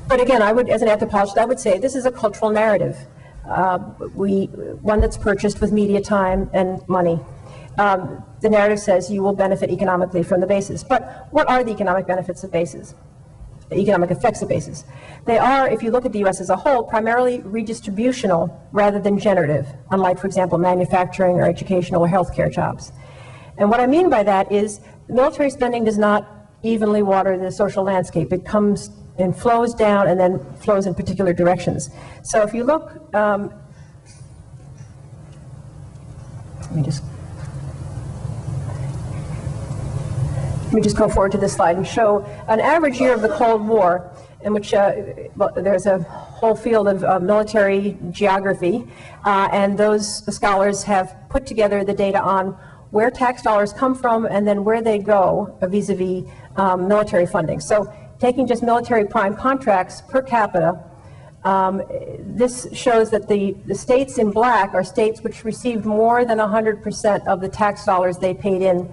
But again, I would, as an anthropologist, I would say this is a cultural narrative, one that's purchased with media time and money. The narrative says you will benefit economically from the bases. But what are the economic benefits of bases? The economic effects of bases? They are, if you look at the U.S. as a whole, primarily redistributional rather than generative, unlike, for example, manufacturing or educational or healthcare jobs. And what I mean by that is military spending does not evenly water the social landscape. It comes and flows down and then flows in particular directions. So if you look, let me just go forward to this slide and show an average year of the Cold War, in which well, there's a whole field of military geography, and those scholars have put together the data on where tax dollars come from and then where they go vis-a-vis military funding. So taking just military prime contracts per capita, this shows that the states in black are states which received more than 100% of the tax dollars they paid in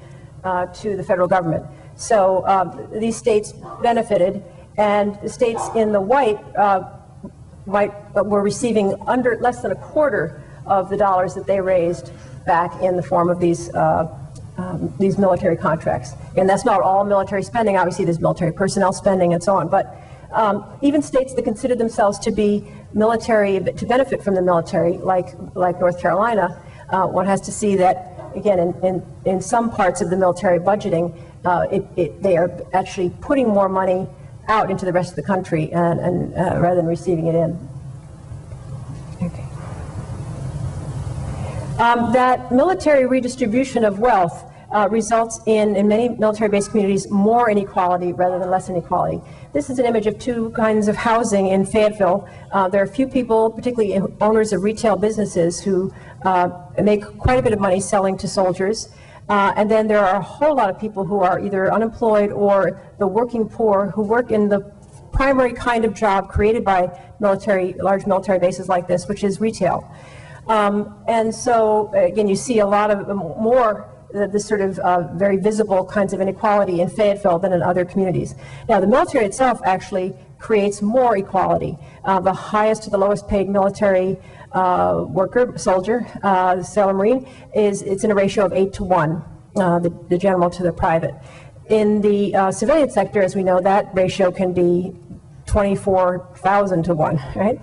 to the federal government. So these states benefited, and the states in the white were receiving under less than a quarter of the dollars that they raised back in the form of these military contracts. And that's not all military spending. Obviously, there's military personnel spending and so on. But even states that consider themselves to be military, to benefit from the military, like North Carolina, one has to see that, again, in some parts of the military budgeting, they are actually putting more money out into the rest of the country and rather than receiving it in. Okay. That military redistribution of wealth results in many military-based communities, more inequality rather than less inequality. This is an image of two kinds of housing in Fayetteville. There are a few people, particularly owners of retail businesses, who make quite a bit of money selling to soldiers. And then there are a whole lot of people who are either unemployed or the working poor who work in the primary kind of job created by large military bases like this, which is retail. And so, again, you see a lot of more this sort of very visible kinds of inequality in Fayetteville than in other communities. Now, the military itself actually creates more equality. The highest to the lowest paid military soldier, sailor marine, it's in a ratio of 8 to 1, the general to the private. In the civilian sector, as we know, that ratio can be 24,000 to 1, right?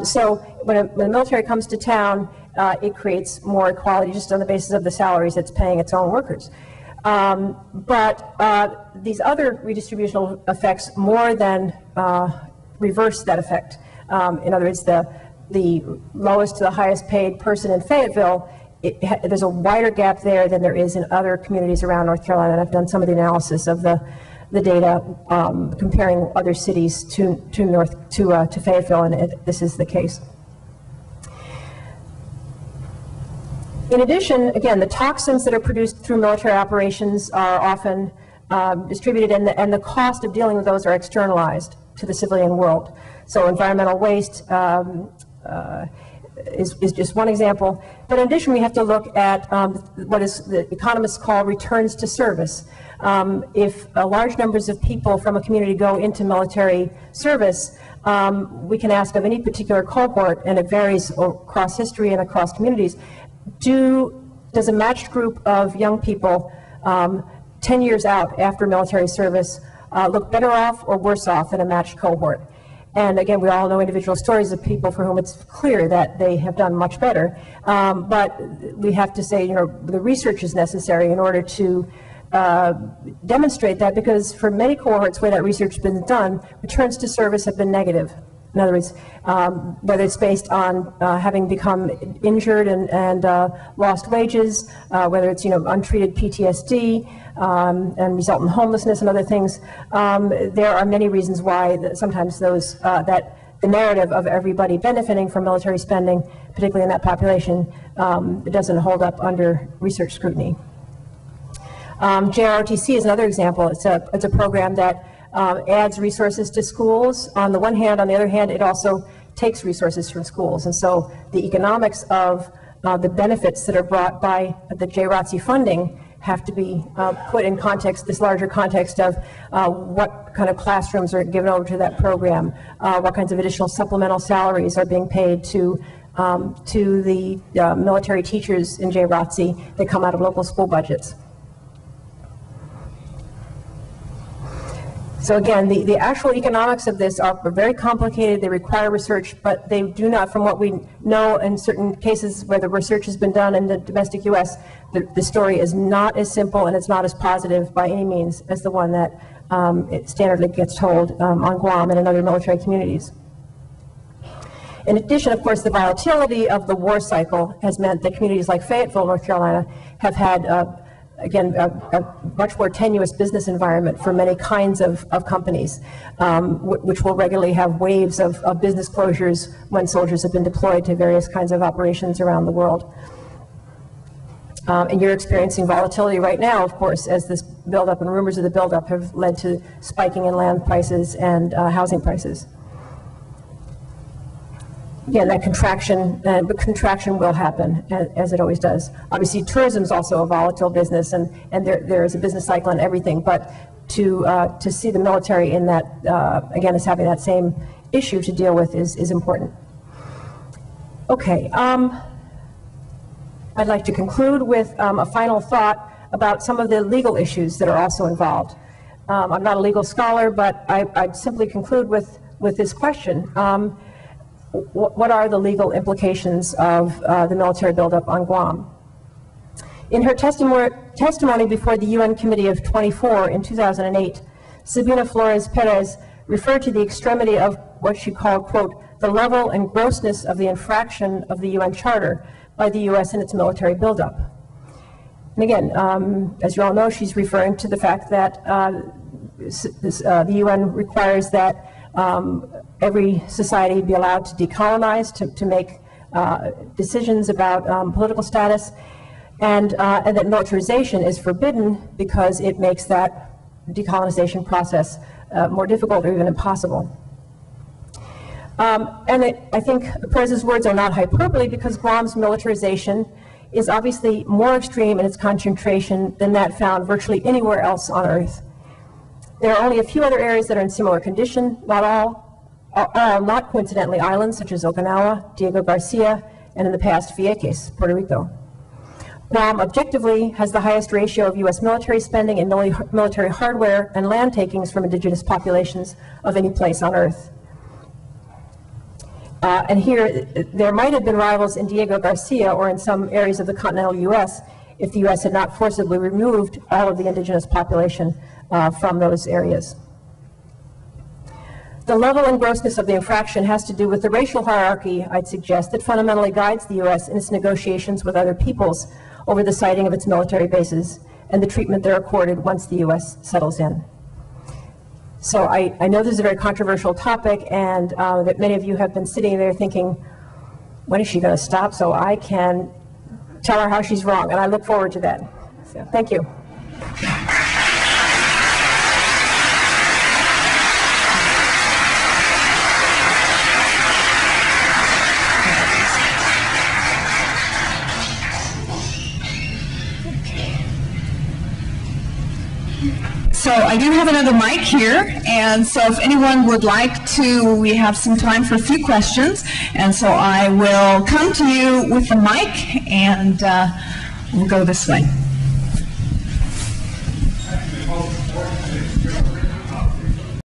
So when the military comes to town, it creates more equality just on the basis of the salaries it's paying its own workers. But these other redistributional effects more than reverse that effect. In other words, the lowest to the highest paid person in Fayetteville, there's a wider gap there than there is in other communities around North Carolina. And I've done some of the analysis of the data comparing other cities to Fayetteville, and this is the case. In addition, again, the toxins that are produced through military operations are often distributed, and the cost of dealing with those are externalized to the civilian world. So environmental waste is just one example. But in addition, we have to look at what the economists call returns to service. If large numbers of people from a community go into military service, we can ask of any particular cohort, and it varies across history and across communities, does a matched group of young people 10 years out after military service look better off or worse off than a matched cohort? And again, we all know individual stories of people for whom it's clear that they have done much better. But we have to say, the research is necessary in order to demonstrate that, because for many cohorts where that research has been done, returns to service have been negative. In other words, whether it's based on having become injured and lost wages, whether it's untreated PTSD and resultant homelessness and other things, there are many reasons why sometimes that the narrative of everybody benefiting from military spending, particularly in that population, doesn't hold up under research scrutiny. JROTC is another example. It's a program that adds resources to schools on the one hand. On the other hand, it also takes resources from schools. And so the economics of the benefits that are brought by the JROTC funding have to be put in context, this larger context of what kind of classrooms are given over to that program, what kinds of additional supplemental salaries are being paid to the military teachers in JROTC that come out of local school budgets. So again, the actual economics of this are very complicated. They require research, but they do not, from what we know in certain cases where the research has been done in the domestic U.S., the story is not as simple and it's not as positive by any means as the one that it standardly gets told on Guam and in other military communities. In addition, of course, the volatility of the war cycle has meant that communities like Fayetteville, North Carolina, have had again, a much more tenuous business environment for many kinds of companies, which will regularly have waves of business closures when soldiers have been deployed to various kinds of operations around the world. And you're experiencing volatility right now, of course, as this buildup and rumors of the buildup have led to spiking in land prices and housing prices. Again, that contraction, but contraction will happen, as it always does. Obviously, tourism is also a volatile business, and there is a business cycle and everything, but to see the military in that, again, as having that same issue to deal with is important. Okay, I'd like to conclude with a final thought about some of the legal issues that are also involved. I'm not a legal scholar, but I'd simply conclude with this question. What are the legal implications of the military buildup on Guam? In her testimony before the UN Committee of 24 in 2008, Sabina Flores Perez referred to the extremity of what she called, quote, the level and grossness of the infraction of the UN Charter by the U.S. in its military buildup. And again, as you all know, she's referring to the fact that the UN requires that every society be allowed to decolonize, to make decisions about political status, and that militarization is forbidden because it makes that decolonization process more difficult or even impossible. I think Perez's words are not hyperbole, because Guam's militarization is obviously more extreme in its concentration than that found virtually anywhere else on Earth. There are only a few other areas that are in similar condition, not all, not coincidentally islands such as Okinawa, Diego Garcia, and in the past Vieques, Puerto Rico. Guam objectively has the highest ratio of U.S. military spending and military hardware and land takings from indigenous populations of any place on Earth. And here, there might have been rivals in Diego Garcia or in some areas of the continental U.S. if the U.S. had not forcibly removed all of the indigenous population from those areas. The level and grossness of the infraction has to do with the racial hierarchy, I'd suggest, that fundamentally guides the U.S. in its negotiations with other peoples over the siting of its military bases and the treatment they're accorded once the U.S. settles in. So I know this is a very controversial topic, and that many of you have been sitting there thinking, when is she going to stop so I can tell her how she's wrong? And I look forward to that. So, thank you. So I do have another mic here, and so if anyone would like to, we have some time for a few questions, and so I will come to you with the mic, and we'll go this way.